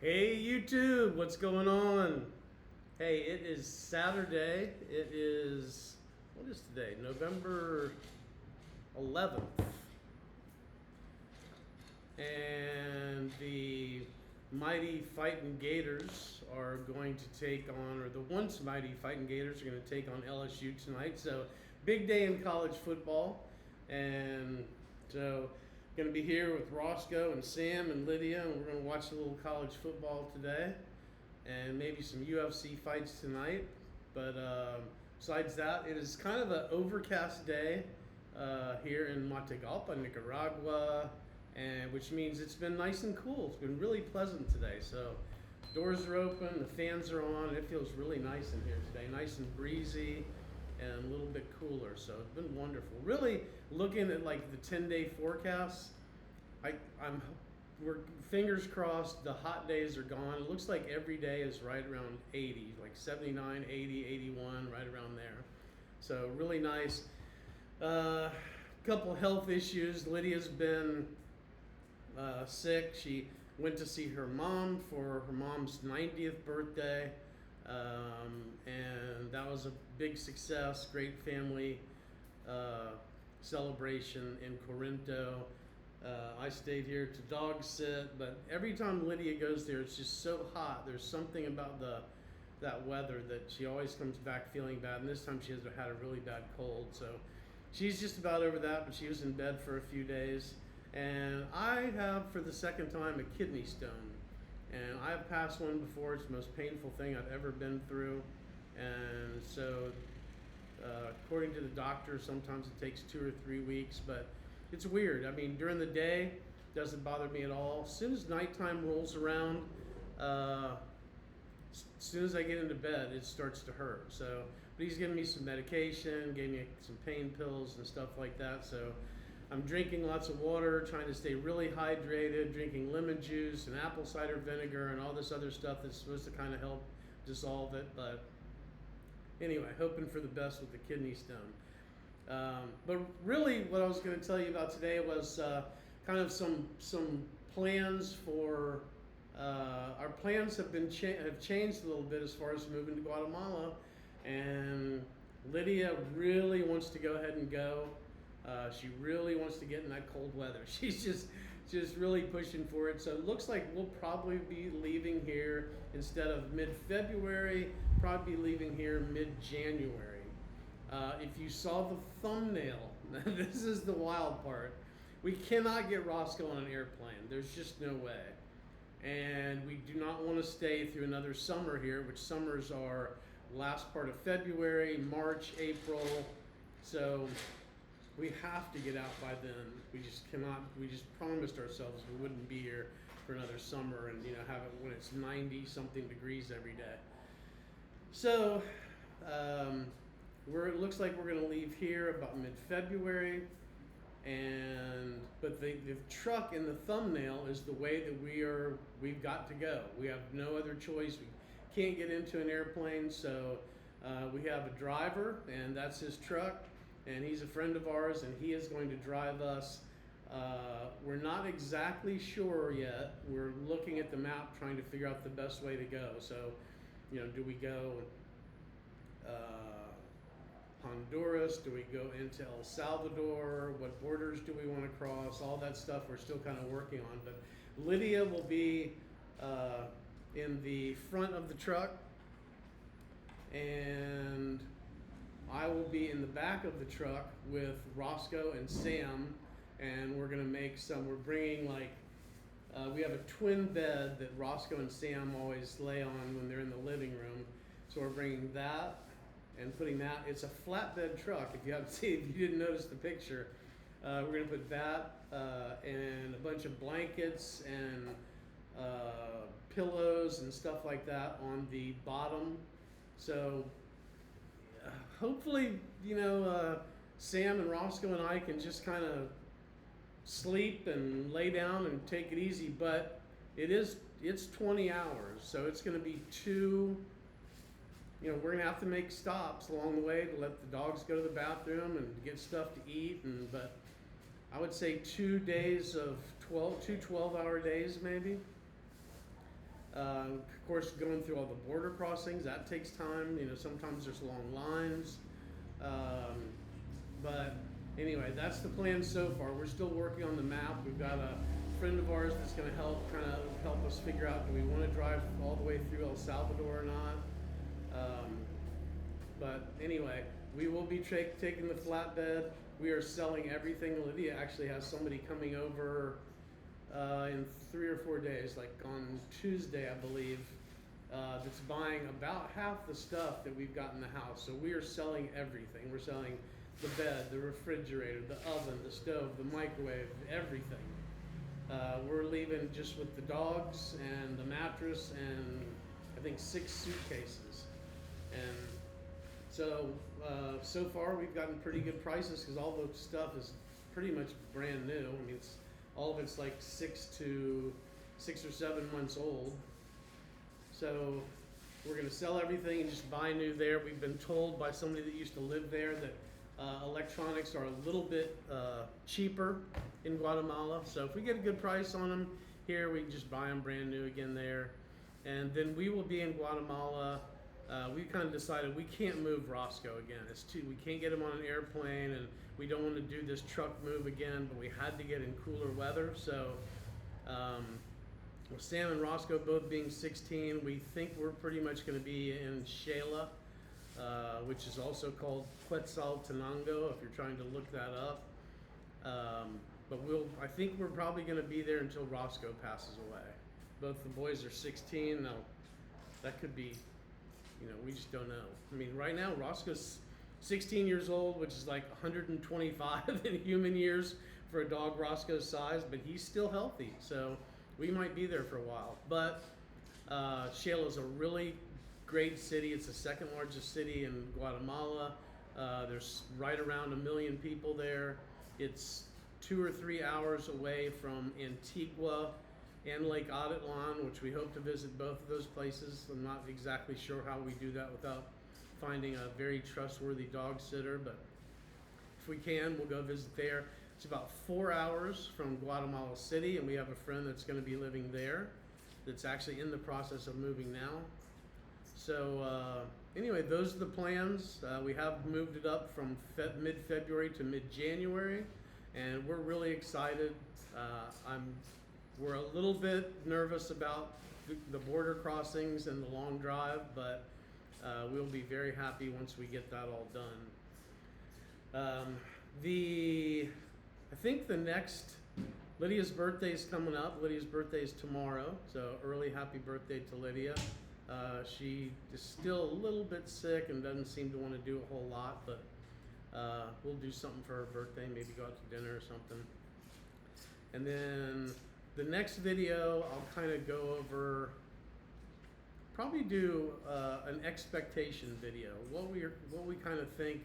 Hey YouTube, what's going on? Hey, it is Saturday. It is, what is today? November 11th. And the mighty Fighting Gators are going to take on, or the once mighty Fighting Gators are going to take on LSU tonight. So, big day in college football. And so, going to be here with Roscoe and Sam and Lydia, and we're going to watch a little college football today and maybe some UFC fights tonight. But besides that, it is kind of an overcast day here in Matagalpa, Nicaragua, and which means it's been nice and cool. It's been really pleasant today. So doors are open, the fans are on. It feels really nice in here today, nice and breezy and a little bit cooler. So it's been wonderful. Really looking at like the 10-day forecast, I'm we're fingers crossed the hot days are gone. It looks like every day is right around 80, like 79, 80, 81, right around there. So really nice. Couple health issues. Lydia's been sick. She went to see her mom for her mom's 90th birthday, and that was a big success. Great family celebration in Corinto. I stayed here to dog sit, but every time Lydia goes there, it's just so hot. There's something about that weather that she always comes back feeling bad, and this time she has had a really bad cold. So she's just about over that, but she was in bed for a few days. And I have, for the second time, a kidney stone. And I have passed one before. It's the most painful thing I've ever been through. And so, according to the doctor, sometimes it takes 2 or 3 weeks, but it's weird. I mean, during the day, it doesn't bother me at all. As soon as nighttime rolls around, as soon as I get into bed, it starts to hurt. So, but he's giving me some medication, gave me some pain pills and stuff like that. So I'm drinking lots of water, trying to stay really hydrated, drinking lemon juice and apple cider vinegar and all this other stuff that's supposed to kind of help dissolve it. But anyway, hoping for the best with the kidney stone. But really, what I was going to tell you about today was kind of some plans for our plans have changed a little bit as far as moving to Guatemala, and Lydia really wants to go ahead and go. She really wants to get in that cold weather. She's just really pushing for it. So it looks like we'll probably be leaving here instead of mid-February, probably be leaving here mid-January. If you saw the thumbnail, this is the wild part. We cannot get Roscoe on an airplane. There's just no way. And we do not want to stay through another summer here, which summers are last part of February, March, April. So we have to get out by then. We just cannot. We just promised ourselves we wouldn't be here for another summer and have it when it's 90 something degrees every day. So it looks like we're going to leave here about mid-February, but the truck in the thumbnail is the way that we've got to go. We have no other choice. We can't get into an airplane, so we have a driver, and that's his truck, and he's a friend of ours, and he is going to drive us. We're not exactly sure yet. We're looking at the map, trying to figure out the best way to go. So, do we go Honduras? Do we go into El Salvador? What borders do we want to cross? All that stuff we're still kind of working on. But Lydia will be in the front of the truck, and I will be in the back of the truck with Roscoe and Sam, and we're going to we're bringing we have a twin bed that Roscoe and Sam always lay on when they're in the living room. So we're bringing that and putting that. It's a flatbed truck. If you didn't notice the picture, we're going to put that and a bunch of blankets and pillows and stuff like that on the bottom. So hopefully, Sam and Roscoe and I can just kind of sleep and lay down and take it easy. But it's 20 hours, so it's going to be we're going to have to make stops along the way to let the dogs go to the bathroom and get stuff to eat. But I would say 2 days of 12 hour days maybe. Of course, going through all the border crossings, that takes time. You know, sometimes there's long lines. But anyway, that's the plan so far. We're still working on the map. We've got a friend of ours that's going to help us figure out, do we want to drive all the way through El Salvador or not. But anyway, we will be taking the flatbed. We are selling everything. Lydia actually has somebody coming over in 3 or 4 days, like on Tuesday, I believe, that's buying about half the stuff that we've got in the house. So we are selling everything. We're selling the bed, the refrigerator, the oven, the stove, the microwave, everything. We're leaving just with the dogs and the mattress and I think 6 suitcases. And so far we've gotten pretty good prices because all the stuff is pretty much brand new. I mean, all of it's like 6 or 7 months old. So we're going to sell everything and just buy new there. We've been told by somebody that used to live there that electronics are a little bit cheaper in Guatemala. So if we get a good price on them here, we can just buy them brand new again there. And then we will be in Guatemala. We kind of decided we can't move Roscoe again. We can't get him on an airplane, and we don't want to do this truck move again, but we had to get in cooler weather. So with Sam and Roscoe both being 16, we think we're pretty much going to be in Xela, which is also called Quetzaltenango, if you're trying to look that up. But I think we're probably going to be there until Roscoe passes away. Both the boys are 16. Now, that could be, we just don't know. I mean, right now, Roscoe's 16 years old, which is like 125 in human years for a dog Roscoe's size, but he's still healthy. So we might be there for a while. But Xela is a really great city. It's the second largest city in Guatemala. There's right around 1 million people there. It's 2 or 3 hours away from Antigua and Lake Atitlan, which we hope to visit both of those places. I'm not exactly sure how we do that without finding a very trustworthy dog sitter, but if we can, we'll go visit there. It's about 4 hours from Guatemala City, and we have a friend that's going to be living there that's actually in the process of moving now. So anyway, those are the plans. We have moved it up from mid-February to mid-January, and we're really excited. We're a little bit nervous about the border crossings and the long drive, but we'll be very happy once we get that all done. I think the next, Lydia's birthday is coming up. Lydia's birthday is tomorrow, so early happy birthday to Lydia. She is still a little bit sick and doesn't seem to want to do a whole lot, but we'll do something for her birthday, maybe go out to dinner or something. And then the next video, I'll kind of go over, probably do an expectation video, what we kind of think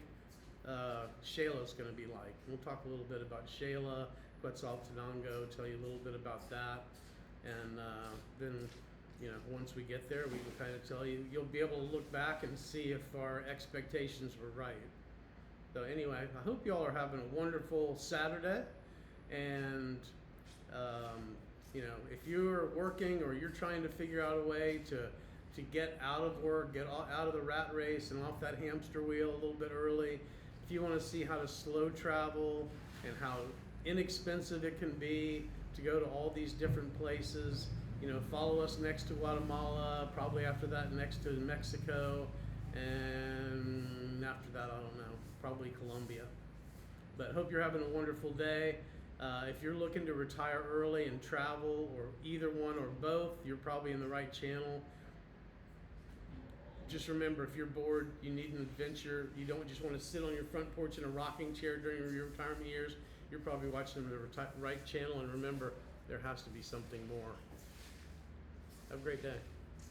Xela's going to be like. We'll talk a little bit about Xela, Quetzaltenango, tell you a little bit about that, and then once we get there, we can kind of tell you. You'll be able to look back and see if our expectations were right. So anyway, I hope you all are having a wonderful Saturday, and if you're working or you're trying to figure out a way to get out of work, get out of the rat race and off that hamster wheel a little bit early, if you want to see how to slow travel and how inexpensive it can be to go to all these different places, follow us next to Guatemala, probably after that next to Mexico, and after that, I don't know, probably Colombia. But hope you're having a wonderful day. If you're looking to retire early and travel, or either one or both, you're probably in the right channel. Just remember, if you're bored, you need an adventure, you don't just want to sit on your front porch in a rocking chair during your retirement years, you're probably watching the right channel, and remember, there has to be something more. Have a great day.